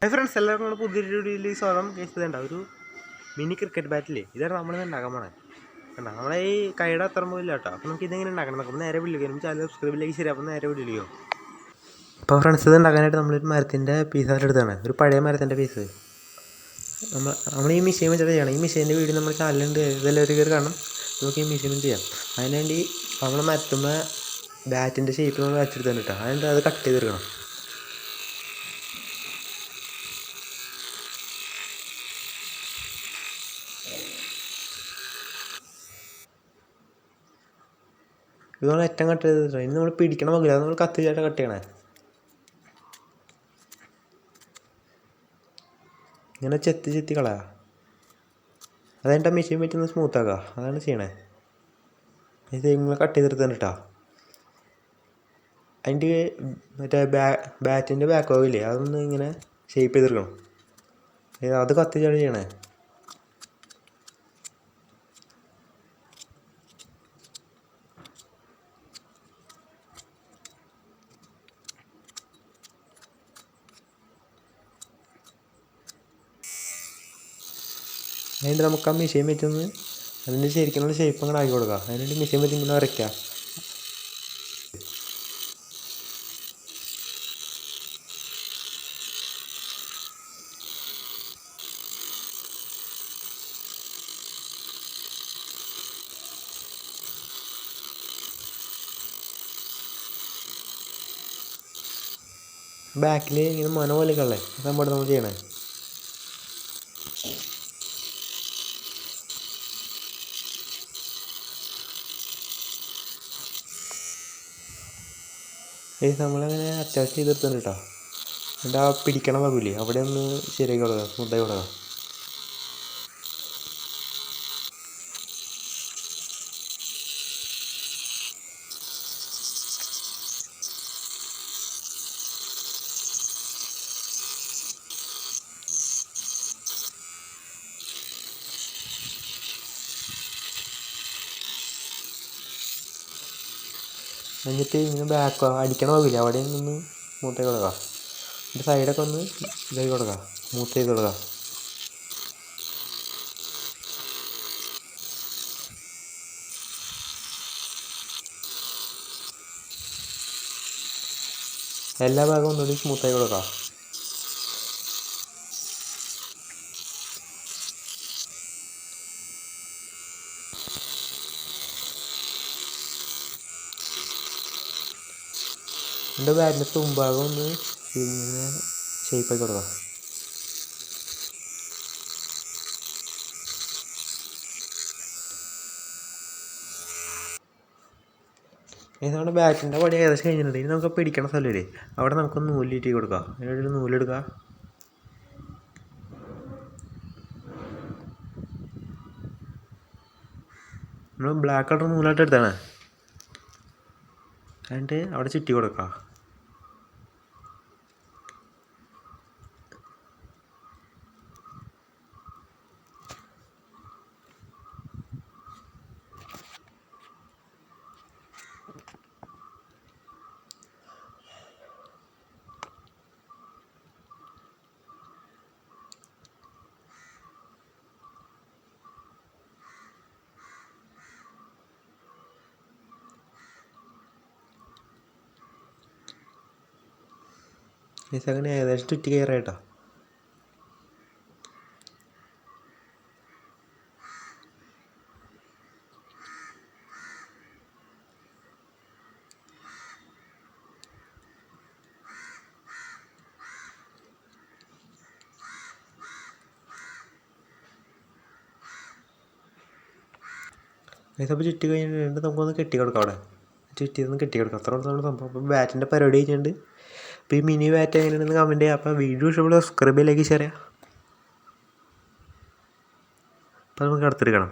Hi friends, എല്ലാവർക്കും നമ്മൾ പുതിയൊരു വീഡിയോയിൽ സ്വാഗതം. കേൾക്കുന്നുണ്ട് ഒരു മിനി ക്രിക്കറ്റ് ബാറ്റില്ലേ. ഇതാണ് നമ്മളിന്ന് ഉണ്ടാക്കാൻ പോണേ. കണ്ടോ, നമ്മളെ ഈ കൈയുടെ അത്ര പോലില്ല കേട്ടോ. അപ്പോൾ നമുക്ക് ഇതെങ്ങനെ ഉണ്ടാക്കണം നോക്കാം. നേരെ വിളിക്കും ചാനൽ സബ്സ്ക്രൈബിലേക്ക് ശരി. അപ്പോൾ നേരെ വിളിക്കോ. അപ്പോൾ ഫ്രണ്ട്സ്, ഇത് ഉണ്ടാക്കാനായിട്ട് നമ്മളൊരു മരത്തിൻ്റെ പീസായിട്ട് എടുത്താണ്. ഒരു പഴയ മരത്തിൻ്റെ പീസ് നമ്മൾ ഈ മെഷീൻ വെച്ചിട്ട് ചെയ്യണം. ഈ മെഷീൻ്റെ വീഡിയോ നമ്മുടെ ചാനലുണ്ട്, ഇതെല്ലാം ഒരു കയറി കാണണം. നമുക്ക് ഈ മെഷീനും ചെയ്യാം. അതിനുവേണ്ടി നമ്മൾ മരത്തുമ്പോൾ ബാറ്റിൻ്റെ ഷേപ്പ് നമ്മൾ വെച്ചെടുത്താണ് കേട്ടോ. അതിൻ്റെ അത് കട്ട് ചെയ്തെടുക്കണം. ഇത് നമ്മൾ ഏറ്റവും കട്ട് ചെയ്തിട്ട് ഇന്ന് നമ്മൾ പിടിക്കണം നോക്കില്ല, അത് നമ്മൾ കത്തിച്ചായിട്ട് കട്ട് ചെയ്യണേ. ഇങ്ങനെ ചെത്തി കളയാ. അതെൻ്റെ മെഷീൻ വെച്ചൊന്ന് സ്മൂത്താക്കുക, അതാണ് ചെയ്യണേ. ഇത് ഇങ്ങനെ കട്ട് ചെയ്തെടുത്ത് കേട്ടോ. അതിൻ്റെ മറ്റേ ബാറ്റിൻ്റെ ബാക്ക് ഓവില്ലേ, അതൊന്ന് ഇങ്ങനെ ഷേപ്പ് ചെയ്തെടുക്കണം. അത് കത്തിച്ചാണ് ചെയ്യണേ. അതിൻ്റെ നമുക്ക് ആ മെഷീൻ വെച്ചൊന്ന് അതിൻ്റെ ശരിക്കുള്ള ഷേപ്പ് അങ്ങനെ ആക്കി കൊടുക്കുക. അതിനുവേണ്ടി മെഷീൻ വെച്ച് ഇങ്ങനെ വരയ്ക്കുക. ബാക്കിൽ ഇങ്ങനെ മന പോലെയൊക്കെ സംഭവം നമ്മൾ ചെയ്യണേ. നമ്മളങ്ങനെ അത്യാവശ്യം ചെയ്തെടുത്തുണ്ട് കേട്ടോ. എന്നിട്ട് ആ പിടിക്കണ ഭാഗമില്ലേ, അവിടെ ഒന്ന് ശരിയാക്കി കൊടുക്കുക, സ്മൂത്താക്കി കൊടുക്കുക. എന്നിട്ട് ഇങ്ങനെ ബാക്ക് അടിക്കണ പോകില്ല, അവിടെ ഒന്ന് സ്മൂത്താക്കി കൊടുക്കുക. എൻ്റെ സൈഡൊക്കെ ഒന്ന് ഇതാക്കി കൊടുക്കുക, സ്മൂത്ത് ചെയ്ത് കൊടുക്കുക. എല്ലാ ഭാഗവും ഒന്നുകൂടി സ്മൂത്താക്കി കൊടുക്കുക. എൻ്റെ ബാറ്റിൻ്റെ തുമ്പാകം ഒന്ന് ഇങ്ങനെ ഷേപ്പാക്കി കൊടുക്കുക. ഇത് നമ്മുടെ ബാറ്റിൻ്റെ പണി ഏകദേശം കഴിഞ്ഞിട്ടുണ്ട്. ഇനി നമുക്ക് പിടിക്കണ സ്ഥലമില്ലേ, അവിടെ നമുക്കൊന്ന് നൂലിറ്റി കൊടുക്കാം. അതിനൊരു നൂലെടുക്കുക. നമ്മൾ ബ്ലാക്ക് കളർ നൂലായിട്ട് എടുത്താണ്. എന്നിട്ട് അവിടെ ചുറ്റി കൊടുക്കുക. അങ്ങനെ ഏകദേശം ചുറ്റി കയറായിട്ടോ. അപ്പോൾ ചുറ്റി കഴിഞ്ഞിട്ട് നമുക്കൊന്ന് കെട്ടിക്കിടക്കാം. അവിടെ ചുറ്റിയൊന്ന് കെട്ടിക്കിടക്കാം. അത്ര നമ്മൾ സംഭവം. അപ്പോൾ ബാറ്റിൻ്റെ പരിപാടി കഴിഞ്ഞിട്ടുണ്ട്. അപ്പോൾ ഈ മിനി ബാറ്റ് എങ്ങനെയാണെന്ന് കമൻറ്റ് ചെയ്യുക. അപ്പോൾ വീഡിയോ ഇഷ്ടപ്പെടുക സബ്സ്ക്രൈബ് ചെയ്യിലേക്ക് ഷെയർ ചെയ്യുക. അപ്പോൾ നമുക്ക് അടുത്തെടുക്കണം.